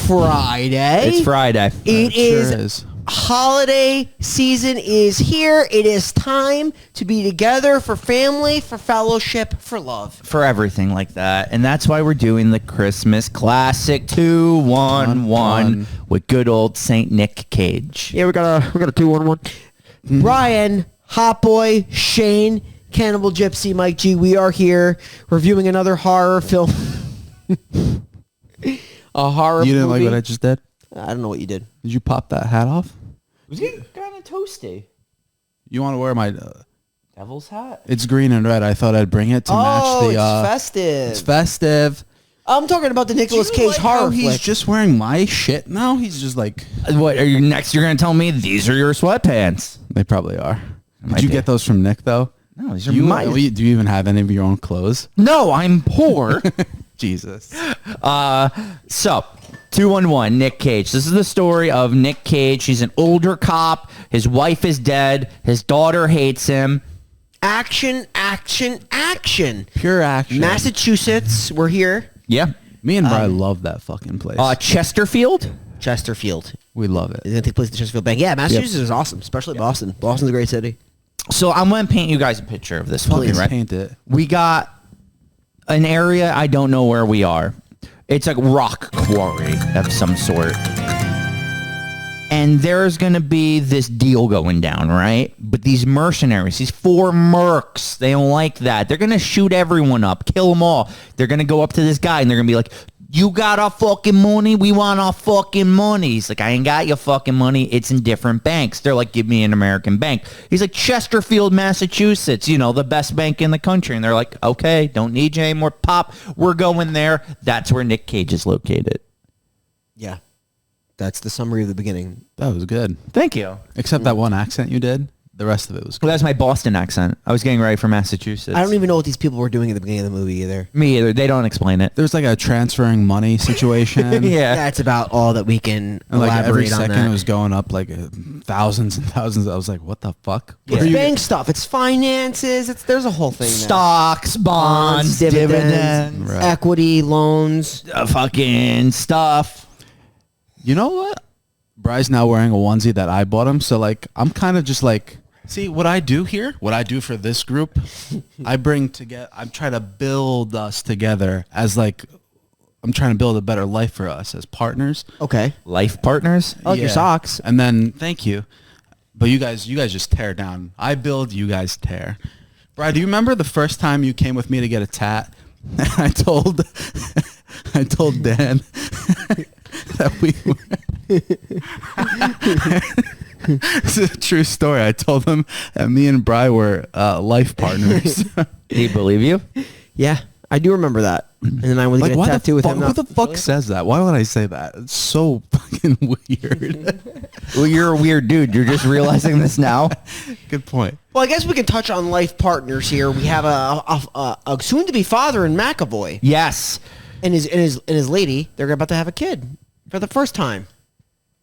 Friday. It's Friday. It is. Holiday season is here. It is time to be together for family, for fellowship, for love. For everything like that. And that's why we're doing the Christmas classic 211 with good old Saint Nick Cage. Yeah, we got a 211. Brian, Hot Boy, Shane, Cannibal Gypsy, Mike G. We are here reviewing another horror film. A horror movie. You didn't like what I just did? I don't know what you did. Did you pop that hat off? It was getting kind of toasty. You want to wear my... Devil's hat? It's green and red. I thought I'd bring it to match the... it's festive. It's festive. I'm talking about the Nicolas Cage like horror he's flick. just wearing my shit now? He's just like... What, are you next? You're going to tell me these are your sweatpants? They probably are. Did you get those from Nick, though? No, these are mine. Do you even have any of your own clothes? No, I'm poor. Jesus. So, 211, Nick Cage. This is the story of Nick Cage. He's an older cop. His wife is dead. His daughter hates him. Action, action, action. Pure action. Massachusetts, we're here. Yeah. Me and Brian love that fucking place. Chesterfield? Chesterfield. We love it. It's going to take place at the Chesterfield Bank. Yeah, Massachusetts is awesome, especially Boston. Boston's a great city. So, I'm going to paint you guys a picture of this. Please right? paint it. We got an area, I don't know where we are. It's a rock quarry of some sort. And there's going to be this deal going down, right? But these mercenaries, these 4 mercs, they don't like that. They're going to shoot everyone up, kill them all. They're going to go up to this guy and they're going to be like, you got our fucking money? We want our fucking money. He's like, I ain't got your fucking money. It's in different banks. They're like, give me an American bank. He's like, Chesterfield, Massachusetts, you know, the best bank in the country. And they're like, okay, don't need you anymore. Pop, we're going there. That's where Nick Cage is located. Yeah. That's the summary of the beginning. That was good. Thank you. Except that one accent you did. The rest of it was good. Well, that's my Boston accent. I was getting ready for Massachusetts. I don't even know what these people were doing at the beginning of the movie either. Me either. They don't explain it. There's like a transferring money situation. Yeah. That's about all that we can And like every elaborate on second that. it was going up like thousands and thousands. I was like, what the fuck? It's bank stuff. It's finances. There's a whole thing there. Stocks, bonds, dividends, Right. equity, loans. fucking stuff. You know what? Bry's now wearing a onesie that I bought him. So like, I'm kind of just like, see what I do here, what I do for this group. I'm trying to build us together as like, I'm trying to build a better life for us as partners. Okay. Life partners? I like your socks. And then, thank you. But you guys just tear down. I build, you guys tear. Bri, do you remember the first time you came with me to get a tat? I told Dan that we were... This is a true story. I told him that me and Bri were life partners. Did he believe you? Yeah, I do remember that. And then I was Like, going to tattoo with him. who the fuck says that? Why would I say that? It's so fucking weird. Well, you're a weird dude. You're just realizing this now. Good point. Well, I guess we can touch on life partners here. We have a soon-to-be father in McAvoy Yes. and his lady. They're about to have a kid for the first time.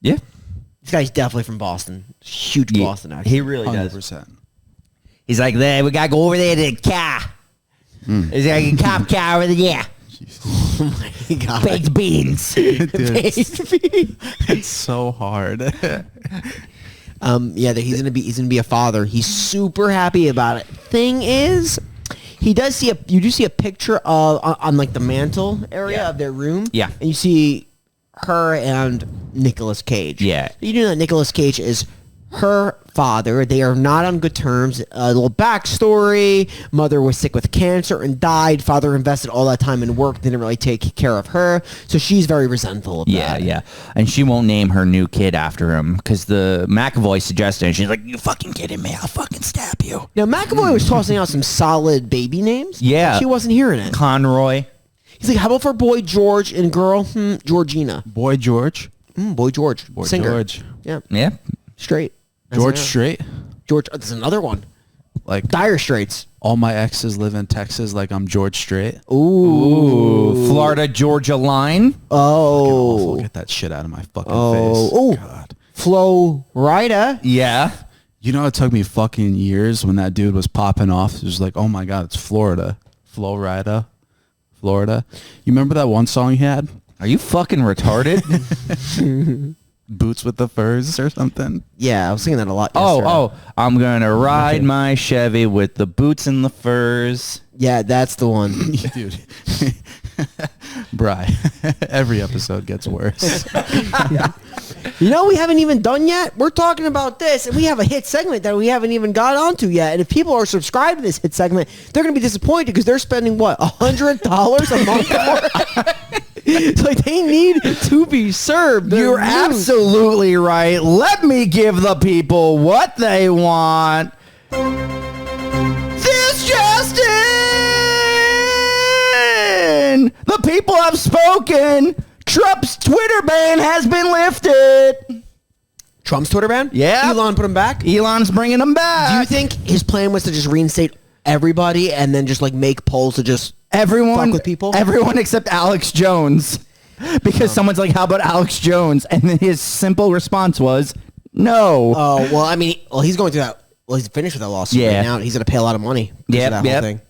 Yeah. This guy's definitely from Boston. Huge Boston accent. He really does. 100%. He's like, there, we got to go over there to the car. Is there a cop car over there? Yeah. Oh my God. Baked beans. Dude, Baked beans. it's so hard. Yeah, he's gonna be a father. He's super happy about it. Thing is, you do see a picture of on like the mantle area of their room. Yeah. And you see her and Nicolas Cage. Yeah. You know that Nicolas Cage is her father. They are not on good terms. A little backstory. Mother was sick with cancer and died. Father invested all that time in work. Didn't really take care of her. So she's very resentful of that. Yeah. And she won't name her new kid after him because the McAvoy suggested it. She's like, you fucking kidding me? I'll fucking stab you. Now, McAvoy was tossing out some solid baby names. Yeah. She wasn't hearing it. Conroy. He's like, how about for boy George and girl Georgina? Boy George. Boy George. Boy Singer. George. Yeah. Yeah. Straight. George That's Strait. George. There's another one. Like Dire Straits. all my exes live in Texas. Like I'm George Strait. Ooh. Florida Georgia line. Oh. Get that shit out of my fucking Oh. face. Oh. God. Flo Rida. Yeah. You know, it took me fucking years when that dude was popping off. It was like, oh my God, it's Florida. Florida. You remember that one song he had? Are you fucking retarded? Boots with the furs or something. Yeah, I was singing that a lot yesterday. I'm gonna ride my Chevy with the boots and the furs. Yeah, that's the one. Dude. Bri, every episode gets worse. You know, we haven't even done yet. We're talking about this, and we have a hit segment that we haven't even got onto yet. And if people are subscribed to this hit segment, they're going to be disappointed because they're spending what, $100 a month for it? It's like they need to be served. You're absolutely right. Let me give the people what they want. This just in! The people have spoken. Trump's Twitter ban has been lifted. Trump's Twitter ban? Yeah. Elon put him back? Elon's bringing him back. Do you think his plan was to just reinstate everybody and then just like make polls to just everyone fuck with people? Everyone except Alex Jones. Because someone's like, how about Alex Jones? And then his simple response was, no. Oh, well, I mean, he's going through that. Well, he's finished with that lawsuit right now. He's going to pay a lot of money for that whole thing.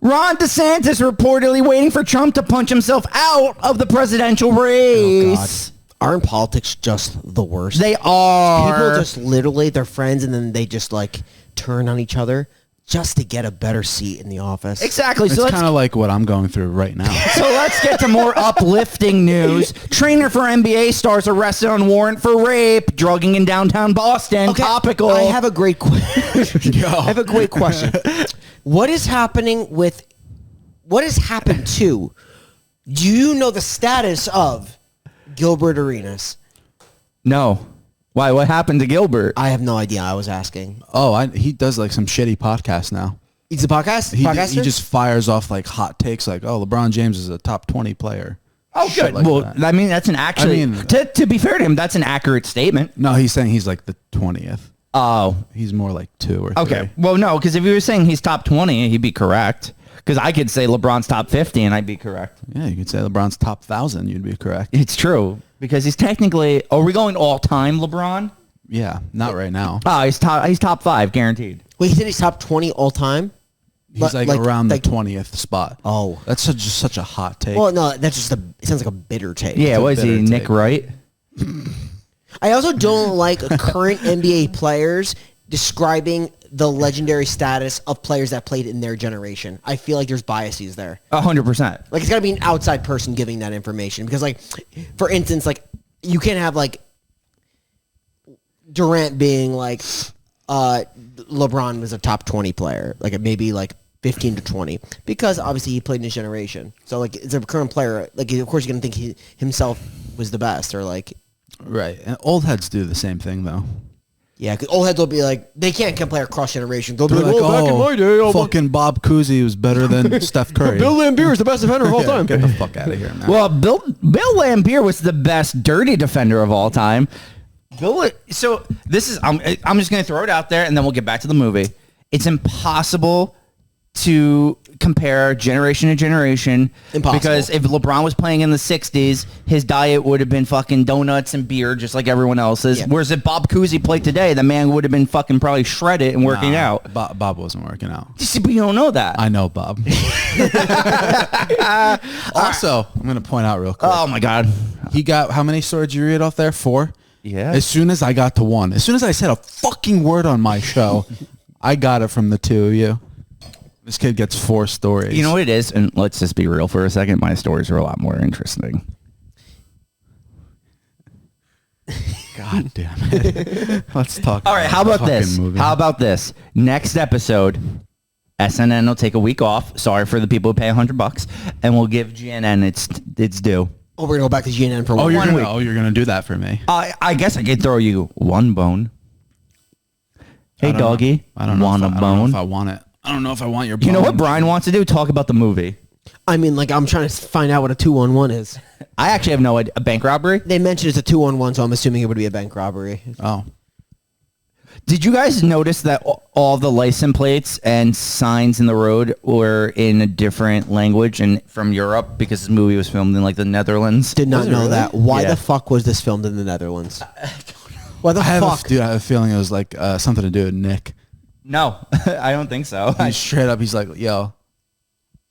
Ron DeSantis reportedly waiting for Trump to punch himself out of the presidential race. Oh, God. Aren't politics just the worst? They are. People just literally, they're friends, and then they just like turn on each other just to get a better seat in the office. Exactly. It's kind of like what I'm going through right now. So let's get to more uplifting news. Trainer for NBA stars arrested on warrant for rape, drugging in downtown Boston. Okay, Topical. I have a great question. I have a great question. What is happening with, what has happened to, do you know the status of Gilbert Arenas? No. Why? What happened to Gilbert? I have no idea. I was asking. Oh, he does like some shitty podcast now. He's a podcast? He just fires off like hot takes like, oh, LeBron James is a top 20 player. Oh, good. Like well, that. I mean, that's an actually, to be fair to him, that's an accurate statement. No, he's saying he's like the 20th. Oh. He's more like 2 or 3. Okay. Well, no, because if you were saying he's top 20, he'd be correct. Because I could say LeBron's top 50 and I'd be correct. Yeah, you could say LeBron's top 1,000. You'd be correct. It's true. Because he's technically, are we going all-time LeBron? Yeah, not right now. Oh, he's top 5, guaranteed. Wait, he said he's top 20 all time? He's like around the 20th spot. Oh. That's just such a hot take. Well, no, that's just it sounds like a bitter take. Yeah, what is he, bitter Nick take. Wright? I also don't like current NBA players describing the legendary status of players that played in their generation. I feel like there's biases there. 100%. Like, it's got to be an outside person giving that information. Because, like, for instance, like, you can't have, like, Durant being, like, LeBron was a top 20 player. Like, maybe, like, 15 to 20. Because, obviously, he played in his generation. So, like, as a current player, like, of course, you're going to think he himself was the best. Or, like... Right. And old heads do the same thing, though. Yeah, because old heads will be like, they can't compare cross generation. They'll be They're like, oh, back in my day, fucking Bob Cousy was better than Steph Curry. Bill Laimbeer is the best defender of all time. Get the fuck out of here, man. Well, Bill Laimbeer was the best dirty defender of all time. So this is, I'm just going to throw it out there and then we'll get back to the movie. It's impossible to compare generation to generation. Impossible. Because if LeBron was playing in the 60s, his diet would have been fucking donuts and beer just like everyone else's. Yeah. Whereas if Bob Cousy played today, the man would have been fucking probably shredded and working out. Bob wasn't working out. You see, but you don't know that. I know Bob. Also, I'm going to point out real quick. Oh my God. He got, how many swords you read off there? 4? Yeah. As soon as I got to 1, as soon as I said a fucking word on my show, I got it from the 2 of you. This kid gets 4 stories. You know what it is? And let's just be real for a second. My stories are a lot more interesting. God damn it. Let's talk. All right, how about the fucking this? movie. How about this? Next episode, SNN will take a week off. Sorry for the people who pay $100, and we'll give GNN its due. Oh, we're going to go back to GNN for Oh, one week. you're gonna do that for me. I guess I could throw you one bone. Hey, I don't doggy, know. I don't know. want if a I don't know bone? if I want it. I don't know if I want your bone. You know what Brian wants to do? Talk about the movie. I mean, like, I'm trying to find out what a 2-on-1 is. I actually have no idea. A bank robbery? They mentioned it's a 2-on-1, so I'm assuming it would be a bank robbery. Oh. Did you guys notice that all the license plates and signs in the road were in a different language and from Europe because this movie was filmed in like the Netherlands? Did not Was it know really? that. Why Yeah. the fuck was this filmed in the Netherlands? Why the I have, fuck? dude, I have a feeling it was like something to do with Nick. No, I don't think so. He's straight up, he's like, yo,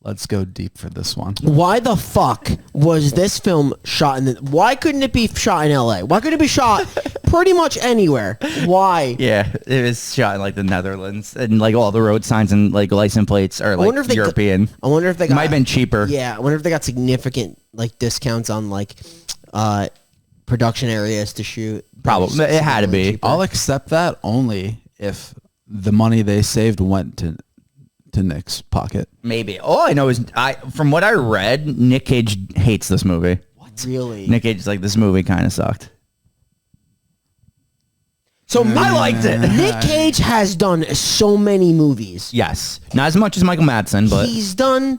Let's go deep for this one. Why the fuck was this film shot in why couldn't it be shot in LA? Why couldn't it be shot pretty much anywhere? Why? Yeah, it was shot in like the Netherlands, and like all the road signs and like license plates are like European. I wonder if they got, might have been cheaper. Yeah, I wonder if they got significant like discounts on like production areas to shoot. Probably it had to be. I'll accept that only if the money they saved went to Nick's pocket. Maybe. All I know is from what I read, Nick Cage hates this movie. What? Really? Nick Cage is like, this movie kind of sucked. So I liked it. Nick Cage has done so many movies. Yes. Not as much as Michael Madsen, but He's done.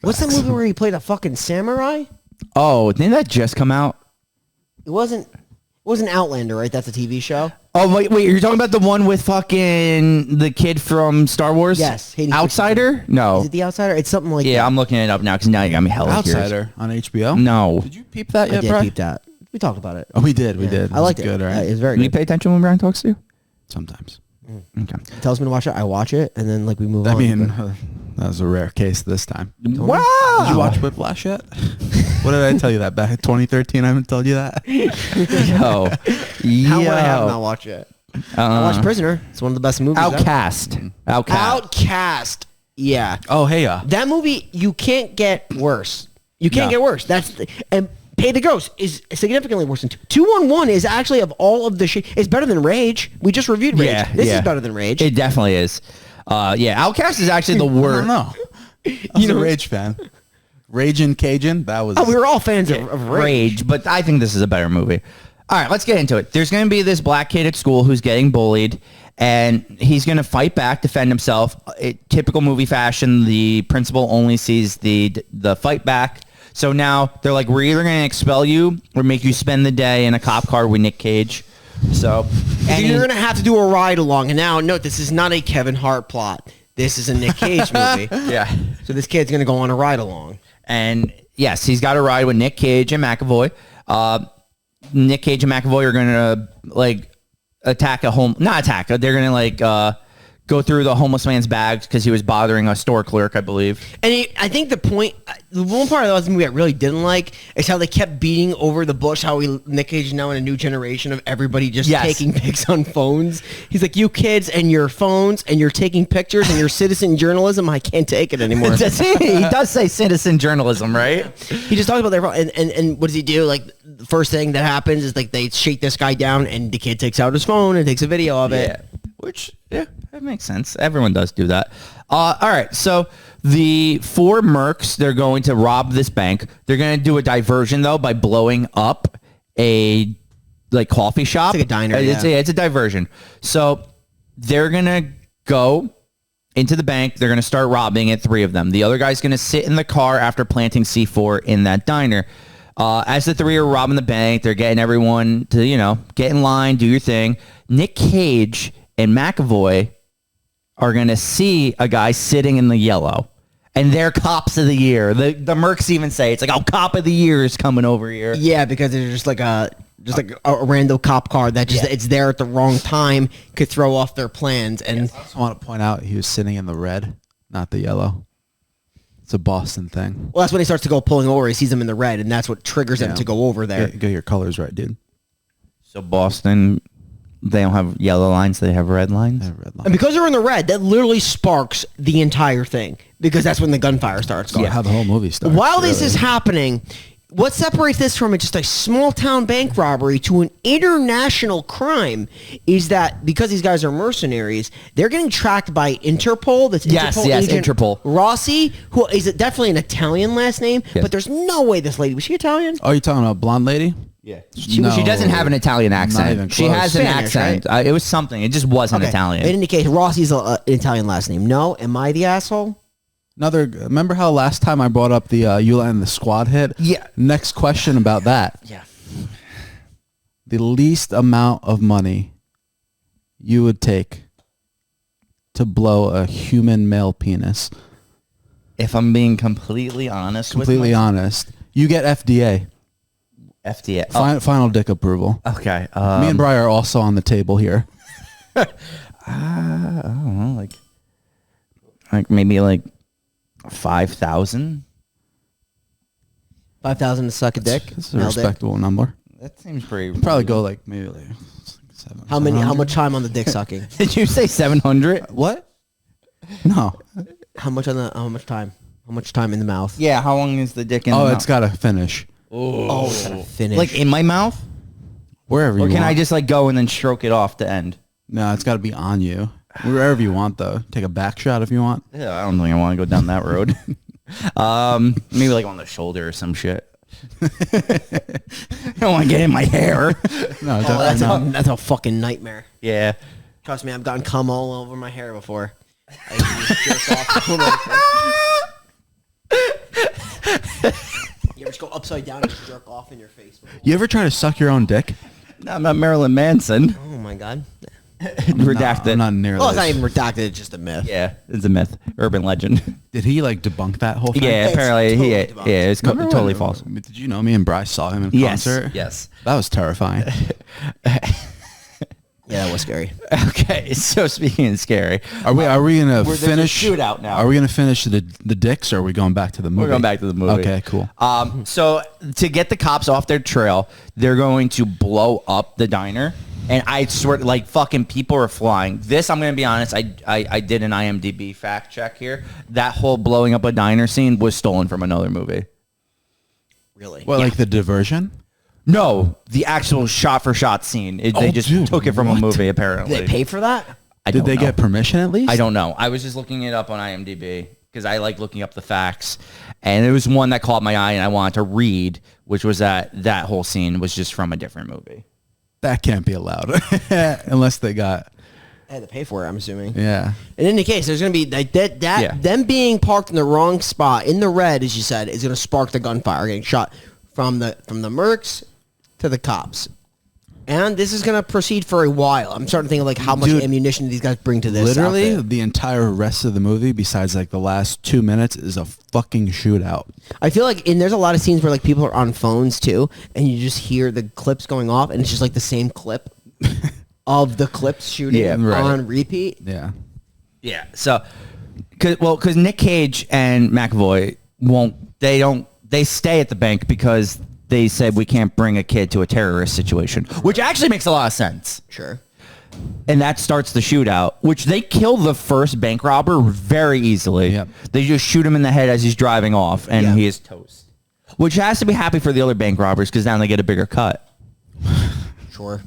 What's the movie where he played a fucking samurai? oh, didn't that just come out? It wasn't Outlander, right? That's a TV show. Oh, wait, you're talking about the one with fucking the kid from Star Wars? Yes. Hayden Outsider? No. Is it The Outsider? It's something like Yeah, that. I'm looking it up now because now you got me hella curious. Outsider on HBO. No. Did you peep that I yet, did bro? peep that. We talked about it. Oh, we did. We Yeah. did. I liked it. Good, right? It was very Do you good. pay attention when Brian talks to you? Sometimes. Okay. He tells me to watch it. I watch it, and then like we move I on. mean, that was a rare case this time. Wow. Did you watch Whiplash yet? What did I tell you that back in 2013? I haven't told you that. Yo. How would I have not watched it? I watched Prisoner. It's one of the best movies. ever. Outcast. Outcast. Yeah. Oh, hey, That movie, you can't get worse. You can't No. get worse. And Pay the Ghost is significantly worse than 211 is actually of all of the shit. It's better than Rage. We just reviewed Rage. Yeah, This yeah. is better than Rage. It definitely is. Yeah, Outcast is actually the I worst. don't know. I was a Rage fan. Raging Cajun, that was... we were all fans of Rage. Rage, but I think this is a better movie. All right, let's get into it. There's going to be this black kid at school who's getting bullied, and he's going to fight back, defend himself. Typical movie fashion, the principal only sees the fight back. So now they're like, we're either going to expel you or make you spend the day in a cop car with Nick Cage. So And you're going to have to do a ride along. And now, note, this is not a Kevin Hart plot. This is a Nick Cage movie. yeah. So this kid's going to go on a ride along. And yes, he's got a ride with Nick Cage and McAvoy. Nick Cage and McAvoy are going to like attack not attack. They're going to like go through the homeless man's bags because he was bothering a store clerk, I believe. And I think the one part of the movie I really didn't like is how they kept beating over the bush, how Nick Cage is now in a new generation of everybody just taking pics on phones. He's like, you kids and your phones and you're taking pictures and your citizen journalism, I can't take it anymore. He does say citizen journalism, right? He just talks about their phone. And what does he do? Like, the first thing that happens is like they shake this guy down and the kid takes out his phone and takes a video of it. Which, that makes sense. Everyone does do that. All right, so the four mercs, they're going to rob this bank. They're going to do a diversion, though, by blowing up a like coffee shop. It's like a diner, It's a diversion. So they're going to go into the bank. They're going to start robbing it, three of them. The other guy's going to sit in the car after planting C4 in that diner. As the three are robbing the bank, they're getting everyone to, get in line, do your thing. Nick Cage and McAvoy are going to see a guy sitting in the yellow. And they're cops of the year. The mercs even say, it's like, oh, cop of the year is coming over here. Yeah, because it's just like a random cop car that just it's there at the wrong time, could throw off their plans. And I also want to point out he was sitting in the red, not the yellow. It's a Boston thing. well, that's when he starts to go pulling over. He sees them in the red, and that's what triggers him to go over there. Get your colors right, dude. So Boston, they don't have yellow lines. They have red lines. I have red line. And because they're in the red, that literally sparks the entire thing, because that's when the gunfire starts going. Yeah, how the whole movie starts. While this really. is happening, what separates this from just a small town bank robbery to an international crime is that because these guys are mercenaries, they're getting tracked by Interpol. That's Yes, agent Interpol. Rossi, who is definitely an Italian last name, Yes. but there's no way this lady was she Italian? Oh, you talking about blonde lady? Yeah. No. She doesn't have an Italian Not accent. even She close. has an Spanish, accent. It was something. It just wasn't Okay. Italian. It indicates Rossi's an Italian last name. No, am I the asshole? Remember how last time I brought up the Eula and the squad hit? Yeah. Next question about that. Yeah. The least amount of money you would take to blow a human male penis. If I'm being completely honest Completely with honest. You get FDA. FDA. Oh, Final dick approval. okay. Me and Bri are also on the table here. I don't know, like Like maybe like 5,000. 5,000 to suck a dick. This is a Nailed it. respectable number. That seems pretty. Probably go like maybe like 7. How much time on the dick sucking? Did you say 700? What? No. How much time? How much time in the mouth? Yeah. How long is the dick in? Oh, the it's got to finish. Oh, it's gotta finish. like in my mouth, Wherever or you can want. I just like go and then stroke it off the end? No, it's got to be on you. Wherever you want, though. Take a back shot if you want. Yeah, I don't think I want to go down that road. Maybe like on the shoulder or some shit. I don't want to get in my hair. No, Oh, definitely not. that's a fucking nightmare. Yeah. Trust me, I've gotten cum all over my hair before. I just jerk off. You ever just go upside down and just jerk off in your face? You ever try to suck your own dick? No, I'm not Marilyn Manson. Oh my god. Redacted. I'm not nearly. Well, it's not even redacted. It's just a myth. Yeah, it's a myth, urban legend. Did he like debunk that whole thing? Yeah, It's apparently totally he. debunked. Yeah, it's Remember totally when- false. Did you know me and Bryce saw him in Yes. concert? Yes. That was terrifying. Yeah, that was scary. Okay, so speaking of scary, Are we gonna there's a finish shootout now. Are we gonna finish the dicks, or are we going back to the movie? we're going back to the movie. Okay, cool. So to get the cops off their trail, they're going to blow up the diner. And I swear, like, fucking people are flying. This, I'm going to be honest, I did an IMDb fact check here. That whole blowing up a diner scene was stolen from another movie. Really? What, like the diversion? No, the actual shot-for-shot scene. They just dude, took it from what? a movie, Did apparently. they pay for that? I Did don't they know. get permission at least? I don't know. I was just looking it up on IMDb because I like looking up the facts. And it was one that caught my eye and I wanted to read, which was that whole scene was just from a different movie. That can't be allowed unless they got. They had to pay for it, I'm assuming. Yeah. In any case, there's going to be like that Yeah. them being parked in the wrong spot in the red, as you said, is going to spark the gunfire getting shot from the mercs to the cops. And this is going to proceed for a while. I'm starting to think of like how much Dude, ammunition these guys bring to this. Literally, outfit. the entire rest of the movie, besides like the last 2 minutes, is a fucking shootout. I feel like, and there's a lot of scenes where like people are on phones too, and you just hear the clips going off, and it's just like the same clip of the clips shooting Yeah, right. on repeat. Yeah. Yeah. So, because Nick Cage and McAvoy they stay at the bank because they said we can't bring a kid to a terrorist situation, which actually makes a lot of sense. Sure. And that starts the shootout, which they kill the first bank robber very easily. Yep. They just shoot him in the head as he's driving off, and Yeah. he is toast. Which has to be happy for the other bank robbers because now they get a bigger cut. Sure.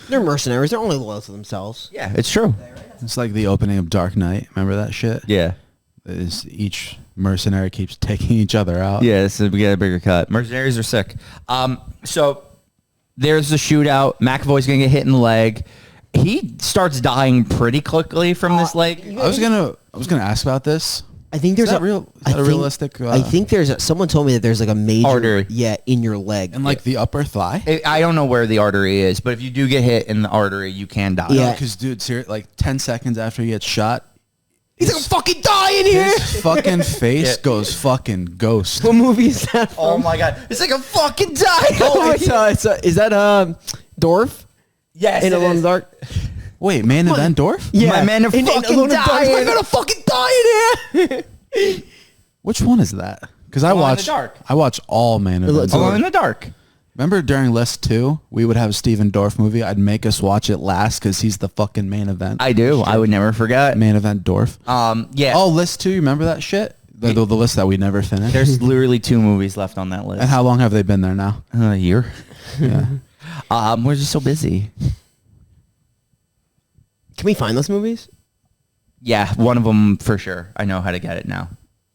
They're mercenaries. They're only loyal to themselves. Yeah, it's true. It's like the opening of Dark Knight. Remember that shit? Yeah. Is each mercenary keeps taking each other out. Yeah, so we get a bigger cut. Mercenaries are sick. So there's the shootout. McAvoy's going to get hit in the leg. He starts dying pretty quickly from this leg. I was gonna ask about this. I think there's Is that real? Is that a realistic? I think there's someone told me that there's like a major Artery. yeah, in your leg. and like the upper thigh. I don't know where the artery is, but if you do get hit in the artery, you can die. Yeah. Because dude, like 10 seconds after he gets shot, He's like, fucking die in here. his fucking face Yeah. goes fucking ghost. What movie is that from? Oh my god, it's like a fucking die. Oh, is that Dorf? Yes, In it Alone in is. the Dark? Wait, Man of Endorf? My man In fucking Alone in the Dark. died. I'm gonna fucking die in here. Which one is that? Because I Alone in the watch Dark. I watch all Man of Alone Alone in Endorf. the dark. Remember during List 2, we would have a Steven Dorff movie. I'd make us watch it last because he's the fucking main event. I do. I would never forget. Main event Dorff. Yeah. Oh, List 2, you remember that shit? The list that we never finished. There's literally 2 movies left on that list. And how long have they been there now? A year. Yeah. We're just so busy. Can we find those movies? Yeah, one of them for sure. I know how to get it now.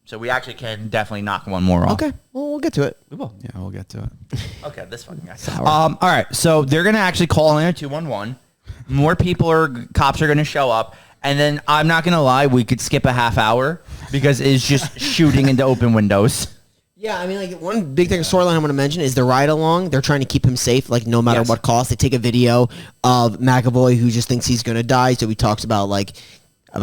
So we actually can definitely knock one more off. Okay, well, we'll get to it. We will. Yeah, we'll get to it. Okay, this fucking guy. Sour. All right, so they're gonna actually call in a 211. More cops are gonna show up, and then I'm not gonna lie, we could skip a half hour because it's just shooting into open windows. Yeah, I mean, like one big thing storyline I want to mention is the ride along. They're trying to keep him safe, like no matter Yes. what cost. They take a video of McAvoy who just thinks he's gonna die, so he talks about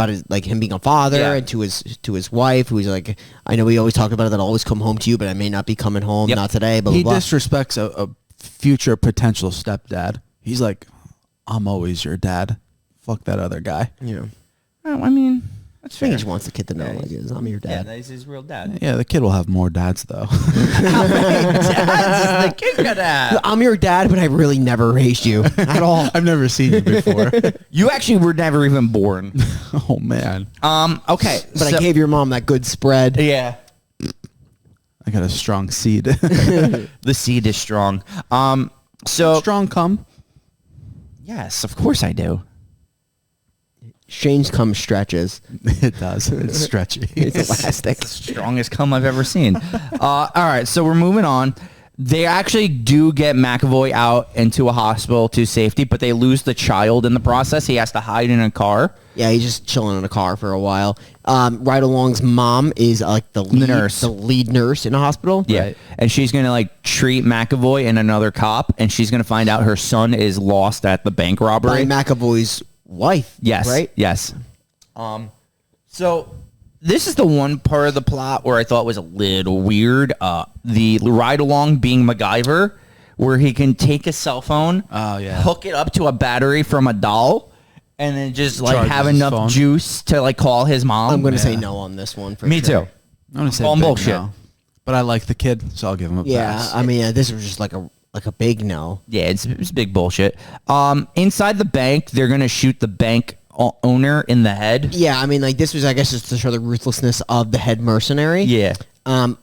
his, like him being a father Yeah. and to his wife, who's like, I know we always talk about it that I'll always come home to you, but I may not be coming home, Yep. not today. Blah He blah blah. disrespects a future potential stepdad. He's like, I'm always your dad. Fuck that other guy. Yeah. I mean, I think he just wants the kid to know, like, I'm your Yeah, dad. he's his real dad. Yeah, the kid will have more dads though. How many dads is the kid gonna have? I'm your dad, but I really never raised you at all. I've never seen you before. You actually were never even born. Oh man, Okay, But I gave your mom that good spread. yeah. I got a strong seed. The seed is strong. So Strong cum. yes, of course I do. Shane's cum stretches. It does. It's stretchy. It's elastic. It's the strongest cum I've ever seen. All right, so we're moving on. They actually do get McAvoy out into a hospital to safety, but they lose the child in the process. He has to hide in a car. Yeah, he's just chilling in a car for a while. Right Along's mom is like the lead nurse in a hospital. Yeah, Right. and she's gonna like treat McAvoy and another cop, and she's gonna find out her son is lost at the bank By robbery. McAvoy's wife. Yes. Right? Yes. So this is the one part of the plot where I thought was a little weird. The ride along being MacGyver, where he can take a cell phone, Oh, yeah. hook it up to a battery from a doll, and then just like Charges have his enough phone. juice to like call his mom. I'm going to say Yeah. no on this one for Me sure. too. I'm gonna say Calling big bullshit. no. But I like the kid, so I'll give him a Yeah, pass. I mean, this was just like a big no. Yeah, it's big bullshit. Inside the bank, they're gonna shoot the bank owner in the head. Yeah, I mean, like this was, I guess, just to show the ruthlessness of the head mercenary. Yeah. And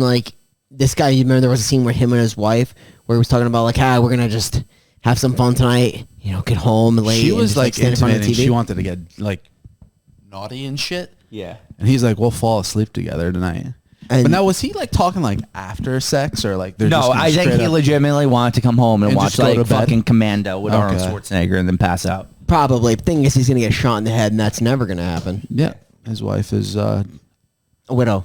like this guy, you remember there was a scene with him and his wife where he was talking about like, we're gonna just have some fun tonight. You know, get home late. She and was just, like stand in front of the intimating. TV. She wanted to get like naughty and shit. Yeah. And he's like, "We'll fall asleep together tonight." And- but now, was he like talking like after sex or like they're No, just gonna I think straight he up- legitimately wanted to come home and, And watch just go like to bed? fucking Commando with Arnold Okay. Schwarzenegger and then pass out. Probably. Thing is, he's gonna get shot in the head, and that's never gonna happen. Yeah, his wife is A widow.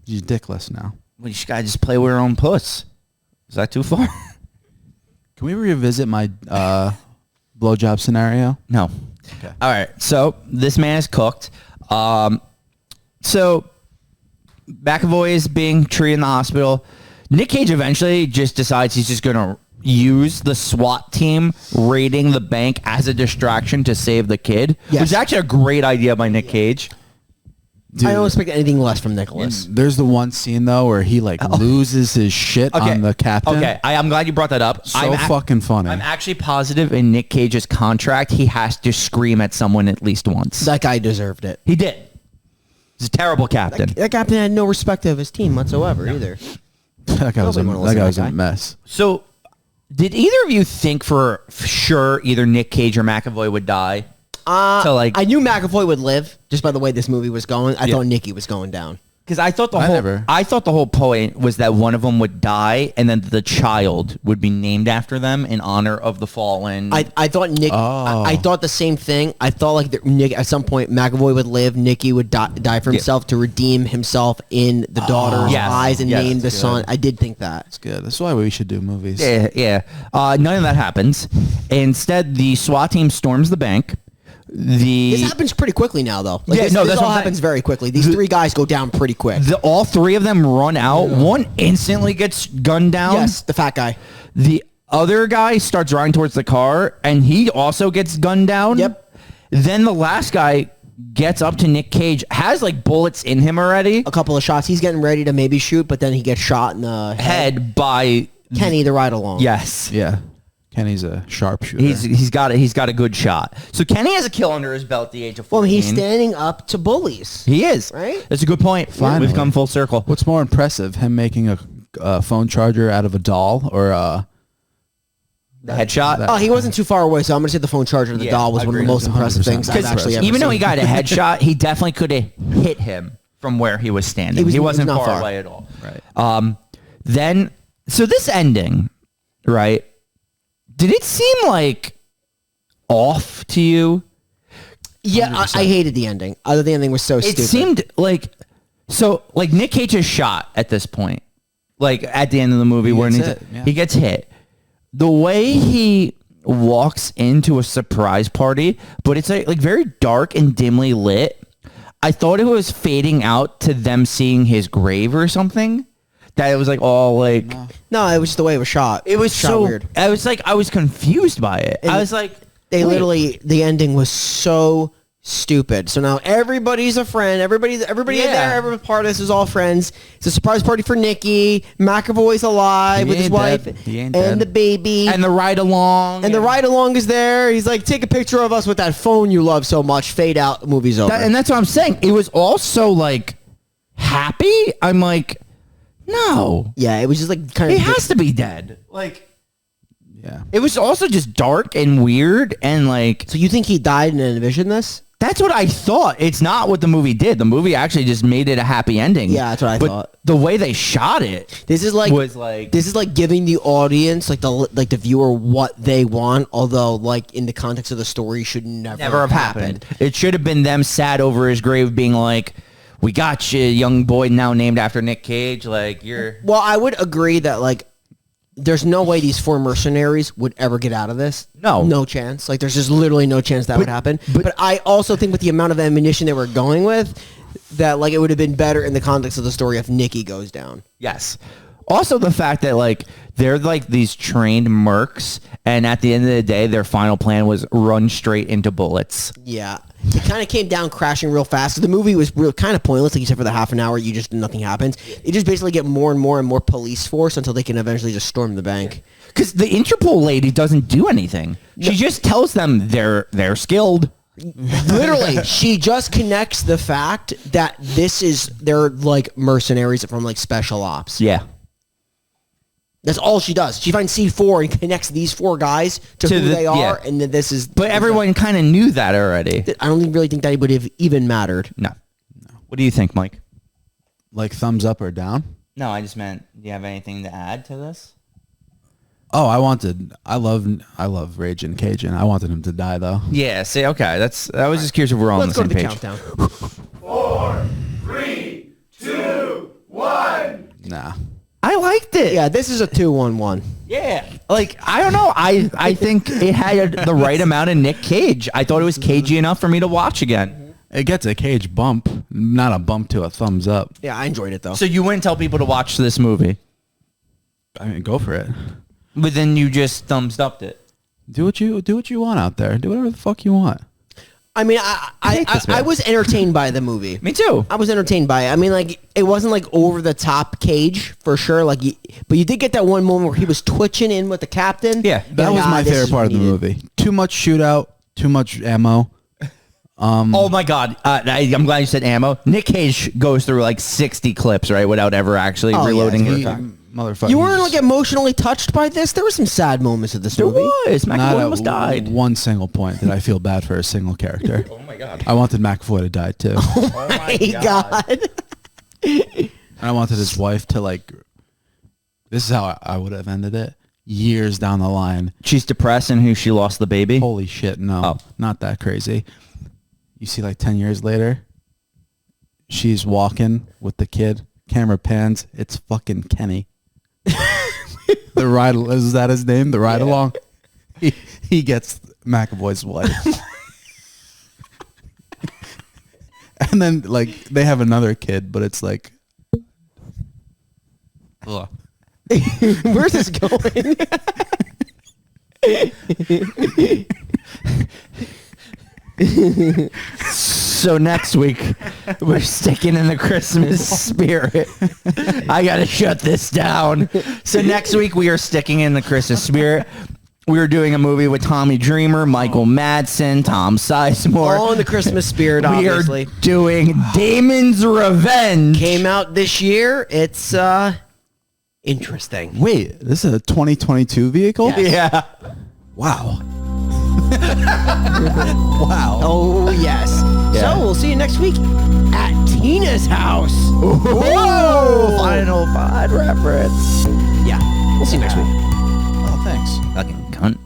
she's dickless now. Well, you gotta just play with her own puss. Is that too far? Can we revisit my blowjob scenario? No. Okay. All right. So this man is cooked. So McAvoy is being treated in the hospital. Nick Cage eventually just decides he's just gonna use the SWAT team raiding the bank as a distraction to save the kid. Yes. Which is actually a great idea by Nick Cage. Dude, I don't expect anything less from Nicholas. there's the one scene though where he like loses his shit on the captain. Okay, I'm glad you brought that up. So fucking funny. I'm actually positive in Nick Cage's contract he has to scream at someone at least once. That guy deserved it. He did. He's a terrible captain. That captain had no respect of his team whatsoever either. that guy was a, Nobody wanna that guy listen was to that a guy. mess. So, did either of you think for sure either Nick Cage or McAvoy would die? So like, I knew McAvoy would live just by the way this movie was going. I thought Nicky was going down. because I thought never. I thought the whole point was that one of them would die and then the child would be named after them in honor of the fallen. I thought Nick. I thought the same thing. I thought like Nick at some point McAvoy would live. Nicky would die for himself to redeem himself in the daughter's Yes. eyes and Yes, name the that's son. good. I did think that. It's good. That's why we should do movies. Yeah. None of that happens. Instead, the SWAT team storms the bank. This happens pretty quickly now, though. Like, Yeah, this, no, this that's all what I'm happens saying. very quickly. These three guys go down pretty quick. All three of them run out. One instantly gets gunned down. Yes, the fat guy. The other guy starts riding towards the car, and he also gets gunned down. Yep. Then the last guy gets up to Nick Cage, has like bullets in him already. A couple of shots. He's getting ready to maybe shoot, but then he gets shot in the head. Head by Kenny, the ride along. yes. Yeah. Kenny's a sharpshooter. He's got a good shot. So Kenny has a kill under his belt at the age of 14. Well, he's standing up to bullies. He is. Right? That's a good point. Finally. We've come full circle. What's more impressive, him making a phone charger out of a doll or The headshot. that- Oh, he wasn't too far away, so I'm going to say the phone charger of the Yeah, doll was one of the agreed. most impressive 100% things I've actually ever Even though he seen. got a headshot, he definitely could have hit him from where he was standing. He He, was wasn't not far far. away at all. Right. Then, so this ending, right? Did it seem like off to you? Yeah, I hated the ending. I thought the ending was so It stupid. seemed like Nick Cage is shot at this point, like at the end of the movie where gets hit, yeah. he gets hit. The way he walks into a surprise party, but it's like very dark and dimly lit. I thought it was fading out to them seeing his grave or something. That it was like all like No, it was just the way it was shot. it was shot so weird. I was confused by it. And I was like, They wait. literally, the ending was so stupid. So now everybody's a friend. Everybody in there, every part of this is all friends. It's a surprise party for Nikki. McAvoy's alive with his wife and the baby. And the ride along. And the ride along is there. He's like, take a picture of us with that phone you love so much. Fade out. Movie's over. And that's what I'm saying. It was also like happy. I'm like, no. Yeah, it was just like kind of. He has to be dead. Like, Yeah. it was also just dark and weird and like. So you think he died and envisioned this? That's what I thought. It's not what the movie did. The movie actually just made it a happy ending. Yeah, that's what I thought. The way they shot it, This is like giving the audience, like the viewer, what they want. Although, like in the context of the story, should never have happened. It should have been them sat over his grave, being like, "We got you, young boy, now named after Nick Cage." Like you're. Well, I would agree that like there's no way these 4 mercenaries would ever get out of this. No chance. Like there's just literally no chance that would happen. But I also think with the amount of ammunition they were going with, that like it would have been better in the context of the story if Nikki goes down. Yes. Also, the fact that like they're like these trained mercs, and at the end of the day, their final plan was run straight into bullets. Yeah, it kind of came down crashing real fast. The movie was real kind of pointless, like except for the half an hour. Nothing happens. You just basically get more and more police force until they can eventually just storm the bank. Because the Interpol lady doesn't do anything. She just tells them they're skilled. Literally, she just connects the fact that they're like mercenaries from like special ops. Yeah. That's all she does. She finds C4 and connects these 4 guys to who they are, and then this is. But everyone kind of knew that already. I don't really think that would have even mattered. No. What do you think, Mike? Like thumbs up or down? No, I just meant, do you have anything to add to this? Oh, I love Raging Cajun. I wanted him to die though. Yeah, see, okay. I was just curious if we're all on the Let's go same to the page. countdown. 4, 3, 2, 1. Nah. I liked it. Yeah, this is a 2-1-1. Yeah. Like, I don't know. I think it had the right amount of Nick Cage. I thought it was cagey enough for me to watch again. It gets a Cage bump, not a bump to a thumbs up. Yeah, I enjoyed it though. So you wouldn't tell people to watch this movie, I mean, go for it. but then you just thumbs upped it. Do what you want out there. Do whatever the fuck you want. I mean, hate this man. I was entertained by the movie. Me too. I was entertained by it. I mean, like, it wasn't like over the top Cage for sure. Like, but you did get that one moment where he was twitching in with the captain. Yeah, That was my favorite part of the movie. Too much shootout, too much ammo. Oh my God. I'm glad you said ammo. Nick Cage goes through like 60 clips, right, without ever actually Oh, yeah, reloading it's his very gun. Motherfucker. You weren't like emotionally touched by this. There were some sad moments of this There movie. was. not McAvoy at almost died. one single point did I feel bad for a single character. Oh my God. I wanted McAvoy to die too. Oh my God. I wanted his wife to like. This is how I would have ended it. Years down the line. She's depressed and who she lost the baby. Holy shit! No, Oh. not that crazy. You see, like 10 years later, she's walking with the kid. Camera pans. It's fucking Kenny. The ride, is that his name? The ride along. He gets McAvoy's wife. And then like they have another kid, but it's like, ugh. Where's this going? So next week, we're sticking in the Christmas spirit. I got to shut this down. So next week, we are sticking in the Christmas spirit. We were doing a movie with Tommy Dreamer, Michael Madsen, Tom Sizemore. All in the Christmas spirit, We obviously. are doing Damon's Revenge. Came out this year. It's interesting. Wait, this is a 2022 vehicle? Yeah. Wow. Wow. Oh, yes. Yeah. So we'll see you next week at Tina's house. Whoa! Final Five reference. Yeah. We'll see you next week. Oh, thanks. Fucking cunt.